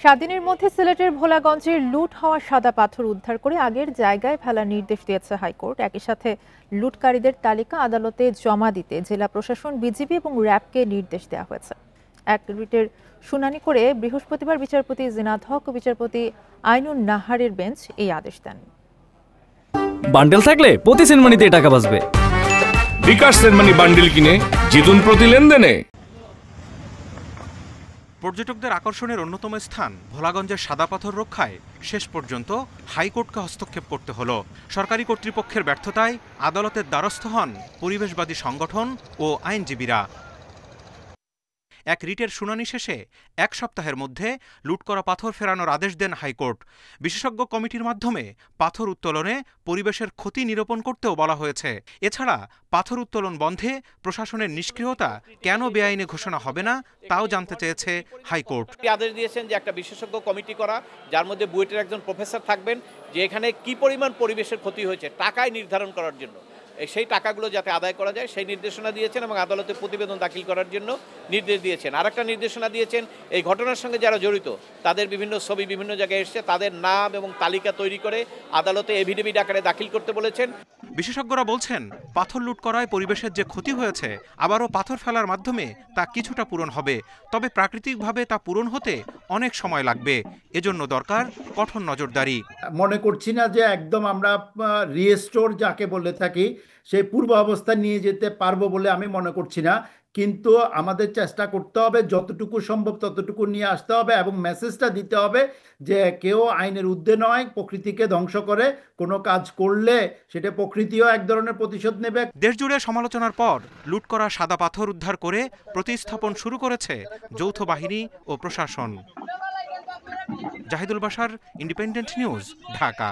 7 দিনের মধ্যে সিলেটের ভোলাগঞ্জের লুট হওয়া সাদা পাথর উদ্ধার করে আগের জায়গায় ফেলার নির্দেশ দিয়েছে হাইকোর্ট। একই সাথে লুটকারীদের তালিকা আদালতে জমা দিতে জেলা প্রশাসন, বিজিবি এবং র্যাবকে নির্দেশ দেওয়া হয়েছে। এক রিটের শুনানি করে বৃহস্পতিবার বিচারপতি জিনাত হক ও বিচারপতি আইনুন নাহারের বেঞ্চ এই আদেশ দেন। বান্ডেল থাকলে প্রতি সেনমানিতে টাকা বাঁচবে। বিকাশ সেনমানি বান্ডেল কিনে জিতুন প্রতি লেনদেনে। পর্যটকদের আকর্ষণের অন্যতম স্থান ভোলাগঞ্জের সাদা পাথর রক্ষায় শেষ পর্যন্ত হাইকোর্টকে হস্তক্ষেপ করতে হলো। সরকারি কর্তৃপক্ষের ব্যর্থতায় আদালতের দ্বারস্থ হন পরিবেশবাদী সংগঠন ও আইনজীবীরা। এক রিটের শুনানি শেষে 1 সপ্তাহের মধ্যে লুট করা পাথর ফেরানোর আদেশ দেন হাইকোর্ট। বিশেষজ্ঞ কমিটির মাধ্যমে পাথর উত্তোলনে পরিবেশের ক্ষতি নিরূপণ করতেও বলা হয়েছে। এছাড়া পাথর উত্তোলন বন্ধে প্রশাসনের নিষ্ক্রিয়তা কেন বেআইনি ঘোষণা হবে না তাও জানতে চেয়েছে হাইকোর্ট। আদেশ দিয়েছেন যে একটা বিশেষজ্ঞ কমিটি করা, যার মধ্যে বুয়েটের একজন প্রফেসর থাকবেন, যে এখানে কি পরিমাণ পরিবেশের ক্ষতি হয়েছে টাকায় নির্ধারণ করার জন্য, সেই টাকাগুলো যাতে আদায় করা যায় সেই নির্দেশনা দিয়েছেন এবং আদালতে প্রতিবেদন দাখিল করার জন্য নির্দেশ দিয়েছেন। আরেকটা নির্দেশনা দিয়েছেন, এই ঘটনার সঙ্গে যারা জড়িত তাদের বিভিন্ন ছবি বিভিন্ন জায়গায় এসেছে, তাদের নাম এবং তালিকা তৈরি করে আদালতে এফিডেভিট আকারে দাখিল করতে বলেছেন। বিশেষজ্ঞরা বলছেন, পাথর লুট করায় পরিবেশের যে ক্ষতি হয়েছে আবারও পাথর ফেলার মাধ্যমে তা কিছুটা পূরণ হবে, তবে প্রাকৃতিকভাবে তা পূরণ হতে অনেক সময় লাগবে। এজন্য দরকার কঠোর নজরদারি। মনে করছি না যে একদম আমরা রিস্টোর যাকে বলে থাকি সেই পূর্ব অবস্থায় নিয়ে যেতে পারবো বলে আমি মনে করছি না, কিন্তু আমাদের চেষ্টা করতে হবে যতটুকু সম্ভব ততটুকু নিয়ে আসতে হবে এবং মেসেজটা দিতে হবে যে কেউ আইনের ঊর্ধ্বে নয়, প্রকৃতিকে ধ্বংস করে কোনো কাজ করলে সেটা প্রকৃতিও এক ধরনের প্রতিশোধ নেবে। দেশজুড়ে সমালোচনার পর লুট করা সাদা পাথর উদ্ধার করে প্রতিস্থাপন শুরু করেছে যৌথ বাহিনী ও প্রশাসন। Jahidul Bashar, independent news, Dhaka.